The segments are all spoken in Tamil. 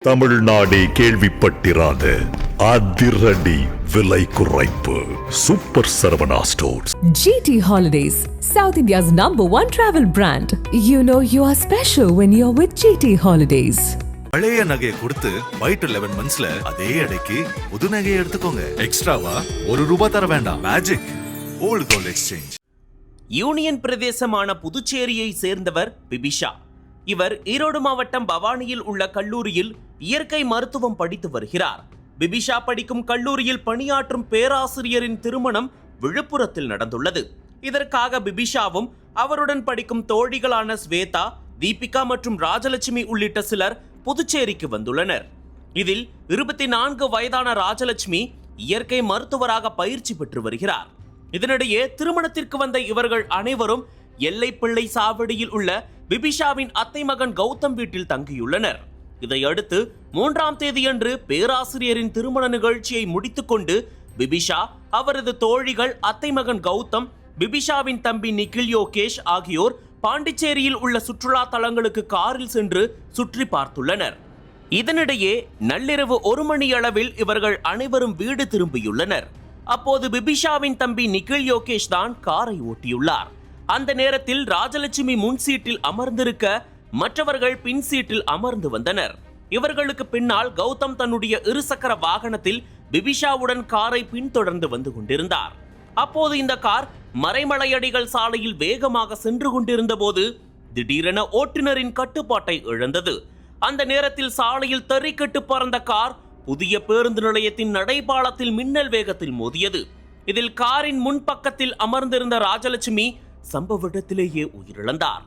தமிழ்நாடே கேள்விப்பட்டிராத அதிரடி விலை குறைப்பு super Saravana stores. GT Holidays, South India's #1 travel brand. You know you are special when you're with GT Holidays. பழைய நகையை கொடுத்து பை டு 11 monthsல அதே அடைக்கு புது நகையை எடுத்துக்கோங்க. எக்ஸ்ட்ராவா ₹1 தர வேண்டாம். Magic old gold exchange. Union பிரதேசமான புதுச்சேரியை சேர்ந்தவர் பிபிஷா. இவர் ஈரோடு மாவட்டம் பவானியில் உள்ள கல்லூரியில் இயற்கை மருத்துவம் படித்து வருகிறார். பிபிஷா படிக்கும் கல்லூரியில் பணியாற்றும் பேராசிரியரின் திருமணம் விழுப்புரத்தில் நடந்துள்ளது. இதற்காக பிபிஷாவும் அவருடன் படிக்கும் தோழிகளான ஸ்வேதா, தீபிகா மற்றும் ராஜலட்சுமி உள்ளிட்ட சிலர் புதுச்சேரிக்கு வந்துள்ளனர். இதில் 24 வயதான ராஜலட்சுமி இயற்கை மருத்துவராக பயிற்சி பெற்று வருகிறார். இதனிடையே திருமணத்திற்கு வந்த இவர்கள் அனைவரும் எல்லைப்பிள்ளை சாவடியில் உள்ள பிபிஷாவின் அத்தை மகன் கௌதம் வீட்டில் தங்கியுள்ளனர். இதையடுத்து 3ஆம் தேதியன்று பேராசிரியரின் திருமண நிகழ்ச்சியை முடித்துக்கொண்டு பிபிஷா, அவரது தோழிகள், அத்தை மகன் கௌதம், பிபிஷாவின் தம்பி நிகில் யோகேஷ் ஆகியோர் பாண்டிச்சேரியில் உள்ள சுற்றுலா தலங்களுக்கு காரில் சென்று சுற்றி பார்த்துள்ளனர். இதனிடையே நள்ளிரவு 1 மணி அளவில் இவர்கள் அனைவரும் வீடு திரும்பியுள்ளனர். அப்போது பிபிஷாவின் தம்பி நிகில் யோகேஷ் தான் காரை ஓட்டியுள்ளார். அந்த நேரத்தில் ராஜலட்சுமி முன் சீட்டில் அமர்ந்திருக்க மற்றவர்கள் பின் சீட்டில் அமர்ந்து வந்தனர். இவர்களுக்கு பின்னால் கௌதம் தன்னுடைய இருசக்கர வாகனத்தில் பிபிஷாவுடன் காரை பின்தொடர்ந்து வந்து கொண்டிருந்தார். அப்போது இந்த கார் மறைமலையடிகள் சாலையில் வேகமாக சென்று கொண்டிருந்த போது திடீரென ஓட்டுநரின் கட்டுப்பாட்டை இழந்தது. அந்த நேரத்தில் சாலையில் தறிக்கட்டு பறந்த கார் புதிய பேருந்து நிலையத்தின் நடைபாலத்தில் மின்னல் வேகத்தில் மோதியது. இதில் காரின் முன்பக்கத்தில் அமர்ந்திருந்த ராஜலட்சுமி சம்பவ இடத்திலேயே உயிரிழந்தார்.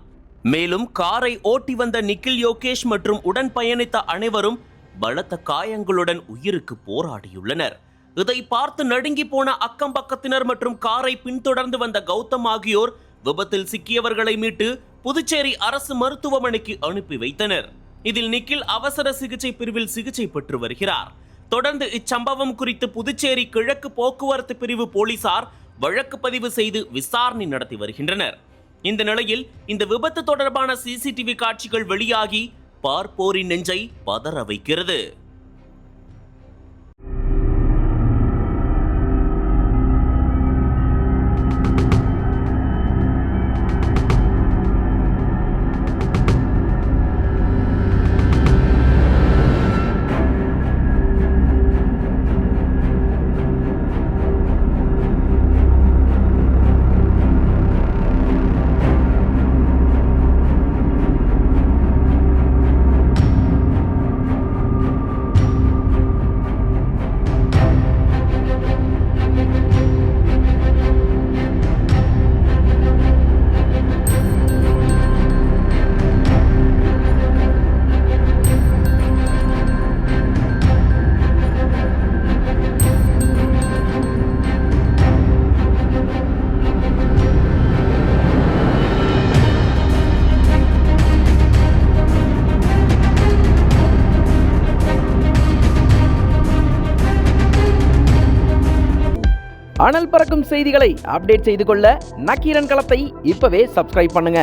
மேலும் காரை ஓட்டி வந்த நிகில் யோகேஷ் மற்றும் உடன் பயணித்த அனைவரும் பலத்த காயங்களுடன் உயிருக்கு போராடியுள்ளனர். இதை பார்த்து நடுங்கி போன அக்கம் பக்கத்தினர் மற்றும் காரை பின்தொடர்ந்து வந்த கௌதம் ஆகியோர் விபத்தில் சிக்கியவர்களை மீட்டு புதுச்சேரி அரசு மருத்துவமனைக்கு அனுப்பி வைத்தனர். இதில் நிகில் அவசர சிகிச்சை பிரிவில் சிகிச்சை பெற்று வருகிறார். தொடர்ந்து இச்சம்பவம் குறித்து புதுச்சேரி கிழக்கு போக்குவரத்து பிரிவு போலீசார் வழக்கு பதிவு செய்து விசாரணை நடத்தி வருகின்றனர். இந்த நிலையில் இந்த விபத்து தொடர்பான சிசிடிவி காட்சிகள் வெளியாகி பார்ப்போரின் நெஞ்சை பதற வைக்கிறது. அனல் பறக்கும் செய்திகளை அப்டேட் செய்து கொள்ள நக்கீரன் களத்தை இப்பவே சப்ஸ்கிரைப் பண்ணுங்க.